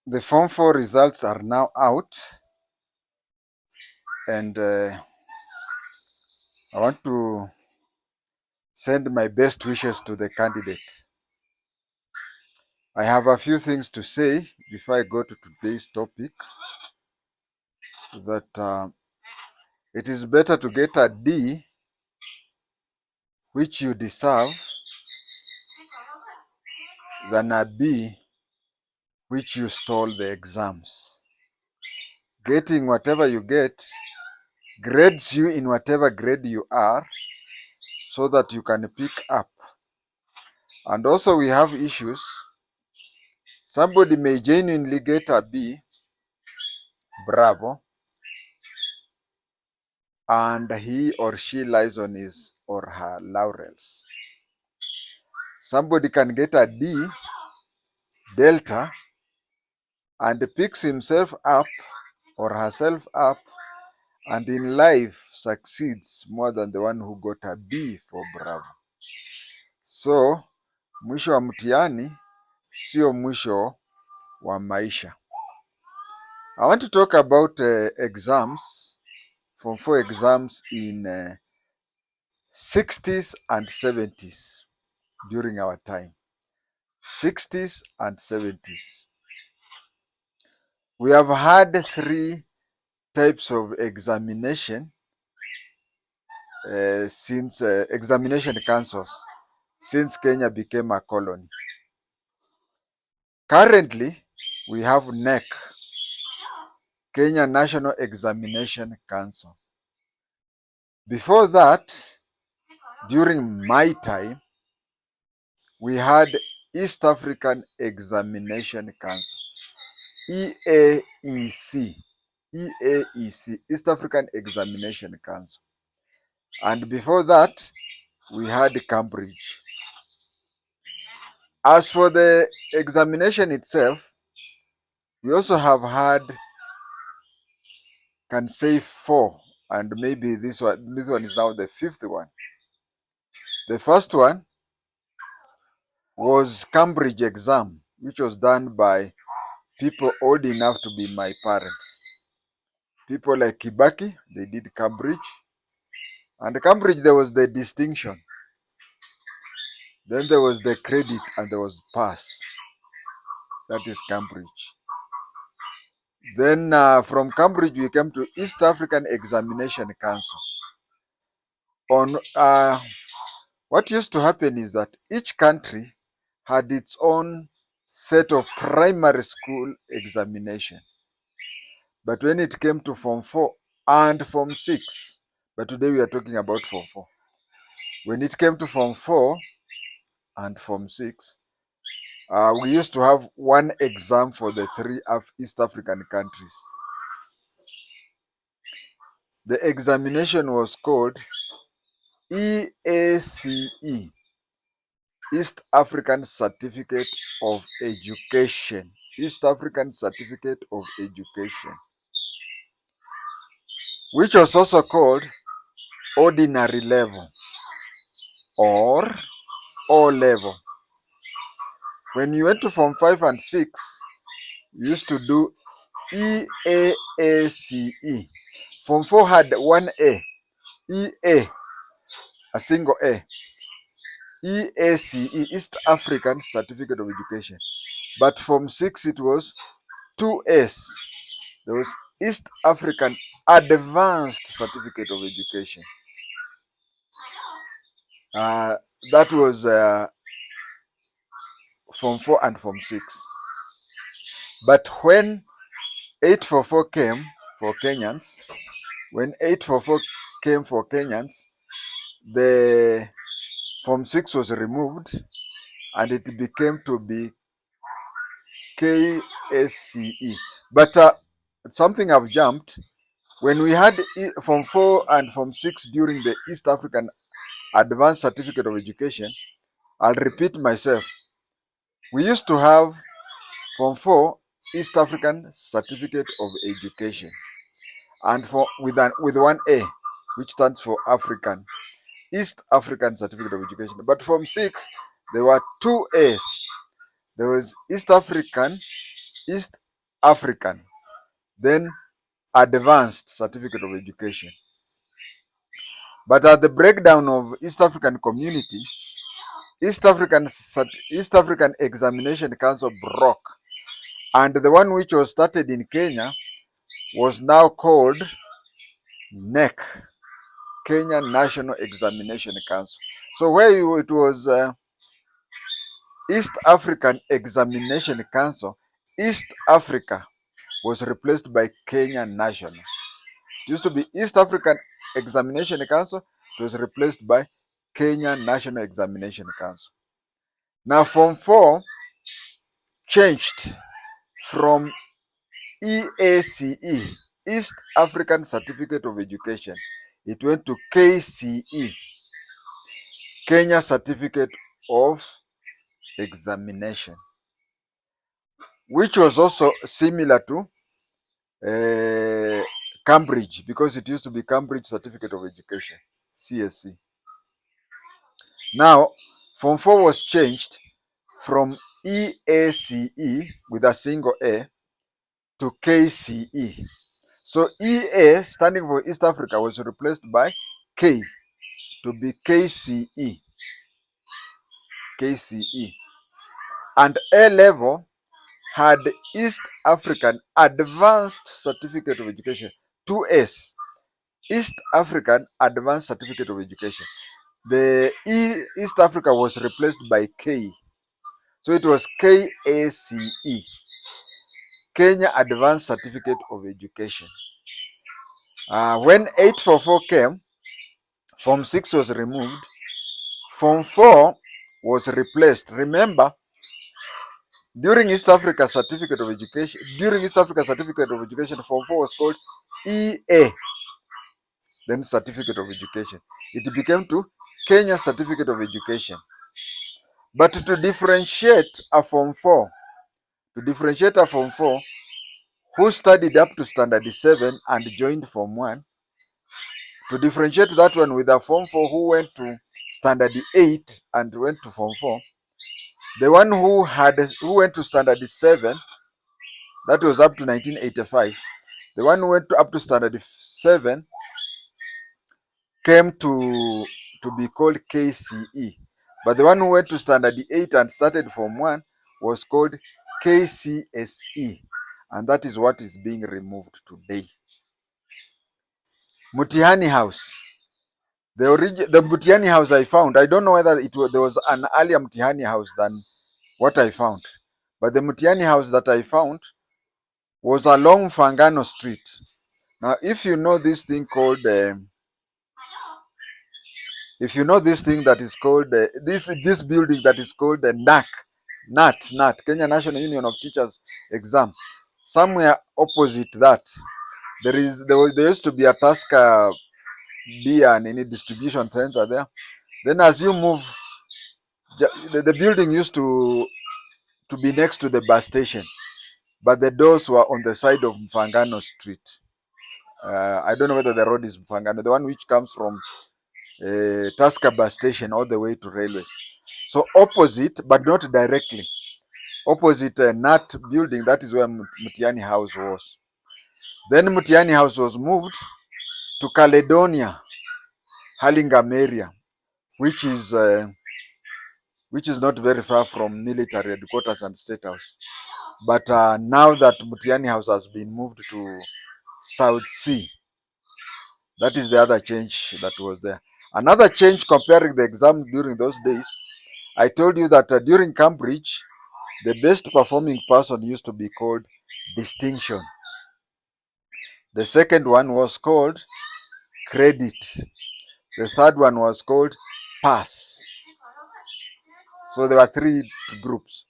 The Form 4 results are now out, and I want to send my best wishes to the candidate. I have a few things to say before I go to today's topic, that it is better to get a D, which you deserve, than a B, which you stole the exams. Getting whatever you get grades you in whatever grade you are so that you can pick up. And also we have issues. Somebody may genuinely get a B, bravo, and he or she lies on his or her laurels. Somebody can get a D, delta, and picks himself up or herself up, and in life succeeds more than the one who got a B for bravo. So mwisho wa mtihani sio mwisho wa maisha. I want to talk about exams, Form 4 exams in 60s and 70s during our time. 60s and 70s. We have had three types of examination since examination councils since Kenya became a colony. Currently, we have NEC, Kenya National Examination Council. Before that, during my time, we had East African Examination Council, EAEC, East African Examination Council. And before that, we had Cambridge. As for the examination itself, we also have had, can say 4, and maybe this one is now the 5th one. The first one was Cambridge exam, which was done by people old enough to be my parents. People like Kibaki, they did Cambridge. And Cambridge, there was the distinction. Then there was the credit and there was pass. That is Cambridge. Then from Cambridge, we came to East African Examination Council. On what used to happen is that each country had its own set of primary school examination. But when it came to Form 4 and Form 6, but today we are talking about Form 4. When it came to Form 4 and Form 6, we used to have one exam for the three East African countries. The examination was called EACE, East African Certificate of Education. East African Certificate of Education, which was also called Ordinary Level or O Level. When you went to Form 5 and 6, you used to do EAACE. Form 4 had one A, EA, a single A. EACE, East African Certificate of Education. But Form 6, it was 2 A's. There was East African Advanced Certificate of Education. That was Form 4 and Form 6. But when 844 came for Kenyans, the Form 6 was removed and it became to be KSCE. But something I've jumped. When we had Form 4 and Form 6 during the East African Advanced Certificate of Education, I'll repeat myself. We used to have Form 4 East African Certificate of Education, and with one A, which stands for African, East African Certificate of Education. But Form 6, there were 2 A's. There was East African, then Advanced Certificate of Education. But at the breakdown of East African community, East African Examination Council broke, and the one which was started in Kenya was now called NEC, Kenya National Examination Council. So where it was East African Examination Council, East Africa was replaced by Kenya National. It used to be East African Examination Council, it was replaced by Kenya National Examination Council. Now Form 4 changed from EACE, East African Certificate of Education. It went to KCE, Kenya Certificate of Examination, which was also similar to Cambridge, because it used to be Cambridge Certificate of Education, CSC. Now, Form 4 was changed from EACE with a single A to KCE. So EA, standing for East Africa, was replaced by K to be KCE. KCE. And A level had East African Advanced Certificate of Education, 2S, East African Advanced Certificate of Education. The East Africa was replaced by K. So it was KACE, Kenya Advanced Certificate of Education. When 844 came, Form 6 was removed, Form 4 was replaced. Remember, during East Africa Certificate of Education, Form 4 was called EA, then Certificate of Education. It became to Kenya Certificate of Education. But to differentiate a Form 4, who studied up to Standard 7 and joined Form 1, to differentiate that one with a Form 4 who went to Standard 8 and went to Form 4, the one who went to Standard 7, that was up to 1985, the one who went up to Standard 7 came to be called KCE. But the one who went to Standard 8 and started Form 1 was called KCSE. And that is what is being removed today. Mutihani House. The Mutihani House I found, I don't know whether there was an earlier Mutihani House than what I found. But the Mutihani House that I found was along Fangano Street. Now, if you know this thing called, this building that is called the NAT, Kenya National Union of Teachers Exam, somewhere opposite that, there used to be a Tusker beer and any distribution center there. Then as you move, the building used to be next to the bus station, but the doors were on the side of Mfangano Street. I don't know whether the road is Mfangano, the one which comes from Tusker bus station all the way to railways. So opposite, but not directly, opposite NAT building, that is where Mutihani House was. Then Mutihani House was moved to Caledonia, Hurlingham area, which is not very far from military headquarters and State House. But now that Mutihani House has been moved to South Sea, that is the other change that was there. Another change comparing the exam during those days, I told you that during Cambridge, the best performing person used to be called distinction. The second one was called credit. The third one was called pass. So there were 3 groups.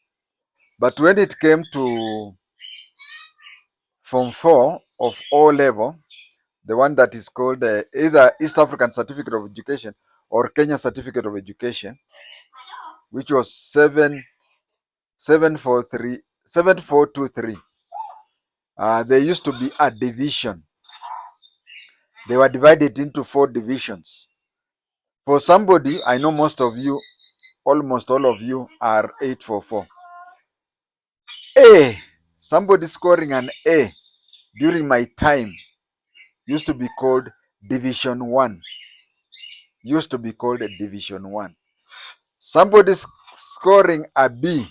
But when it came to Form 4 of O level, the one that is called either East African Certificate of Education or Kenya Certificate of Education, which was 7423. There used to be a division. They were divided into 4 divisions. For somebody, I know most of you, almost all of you are 844. A, somebody scoring an A during my time used to be called Division 1. Used to be called Division 1. Somebody scoring a B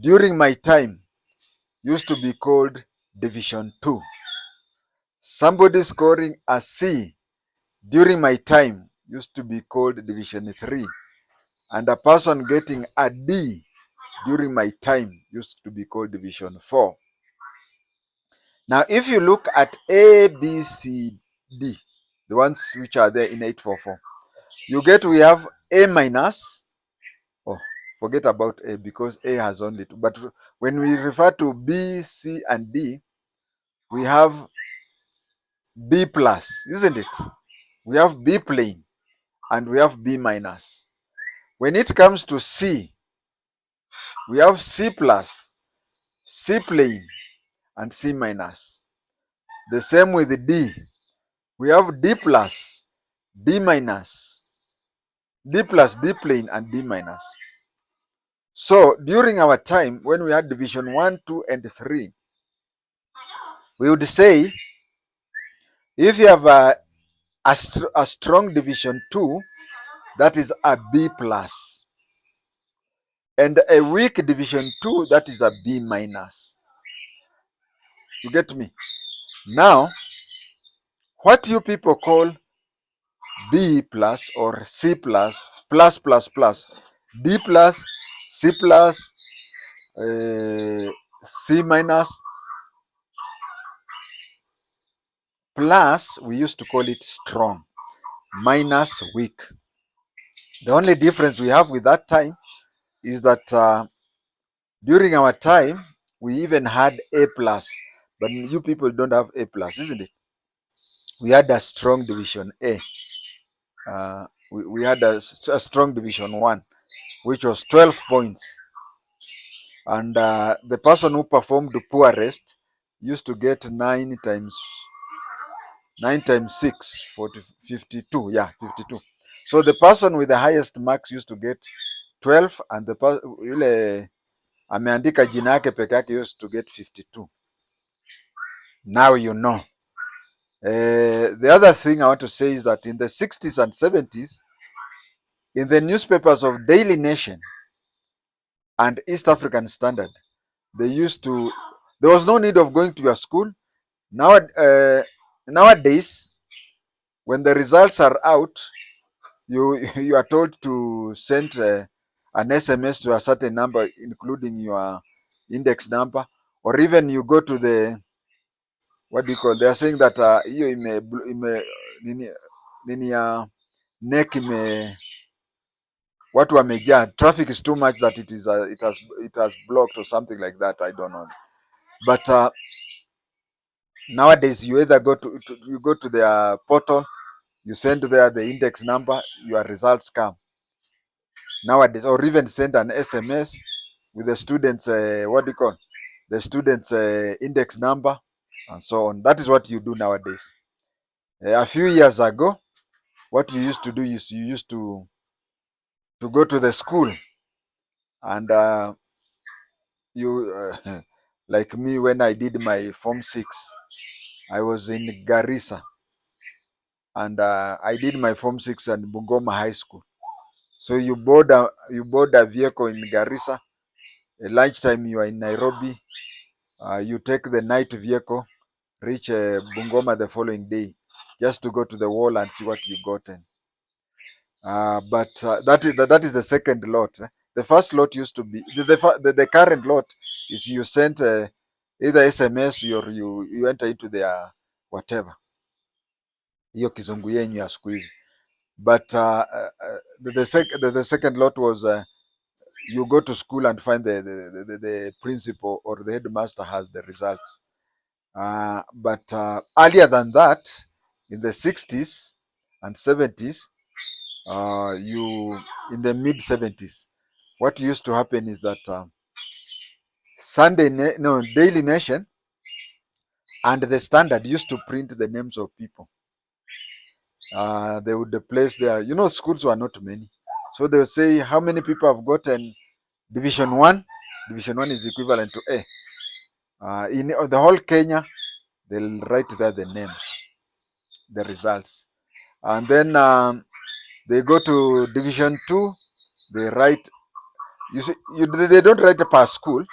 during my time used to be called Division 2. Somebody scoring a C during my time used to be called Division 3. And a person getting a D during my time used to be called Division 4. Now, if you look at A, B, C, D, the ones which are there in 844, we have A minus. Oh, forget about A because A has only two. But when we refer to B, C, and D, we have B plus, isn't it? We have B plane and we have B minus. When it comes to C, we have C plus, C plane, and C minus. The same with D. We have D plus, D minus, D plus, D plane, and D minus. So during our time, when we had division 1, 2, and 3, we would say if you have a strong division 2, that is a B plus, and a weak division 2, that is a B minus. You get me? Now, what you people call B plus or C plus, plus plus plus, D plus, C plus, C minus, plus, we used to call it strong, minus weak. The only difference we have with that time is that during our time, we even had A plus, but you people don't have A plus, isn't it? We had a strong division A. We had a strong division 1, which was 12 points. And the person who performed the poorest used to get 9 times 6, 52. Yeah, 52. So the person with the highest marks used to get 12, and the yule ameandika jina yake peke yake used to get 52. Now you know. The other thing I want to say is that in the 60s and 70s, in the newspapers of Daily Nation and East African Standard, there was no need of going to your school. Nowadays, when the results are out, you are told to send an SMS to a certain number, including your index number, or even you go to the, what do you call? They are saying that hiyo nini ya neck watu wamejaa, traffic is too much that it has blocked or something like that. I don't know, but nowadays you either go to their portal, you send there the index number, your results come nowadays, or even send an SMS with the students the students index number and so on. That is what you do nowadays. A few years ago, what you used to do is you used to go to the school, and you like me, when I did my form 6, I was in Garissa, and I did my form 6 at Bungoma High School. So you board a vehicle in Garissa. At lunchtime you are in Nairobi. You take the night vehicle, reach Bungoma the following day, just to go to the wall and see what you gotten. But that is the second lot. The first lot used to be the current lot is you sent either SMS or you enter into their whatever, hiyo kizungu yenyu ya siku hizi. But the second lot was you go to school and find the principal or the headmaster has the results. But earlier than that, in the 60s and 70s, in the mid 70s, what used to happen is that Daily Nation and the Standard used to print the names of people. They would place there. Schools were not many, so they would say how many people have gotten Division 1. Division 1 is equivalent to A. In the whole Kenya, they'll write there the names, the results. And then they go to Division 2, they write, they don't write per school.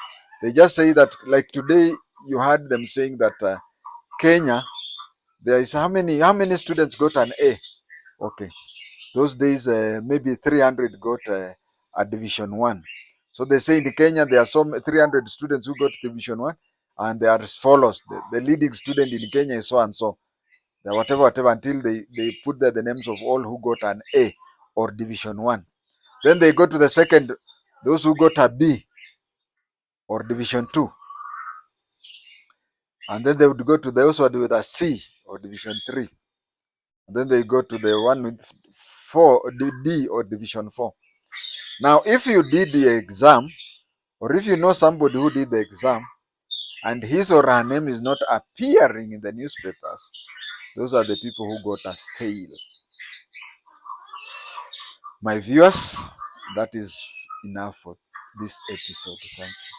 They just say that, like today, you heard them saying that Kenya, there is how many students got an A? Okay. Those days, maybe 300 got a Division 1. So they say in Kenya, there are some 300 students who got Division 1, and they are as follows. The leading student in Kenya is so and so. Whatever, until they put there the names of all who got an A or Division 1. Then they go to the second, those who got a B or Division 2. And then they would go to those with a C or Division 3. And then they go to the one with 4, D or Division 4. Now, if you did the exam, or if you know somebody who did the exam, and his or her name is not appearing in the newspapers, those are the people who got a fail. My viewers, that is enough for this episode. Thank you.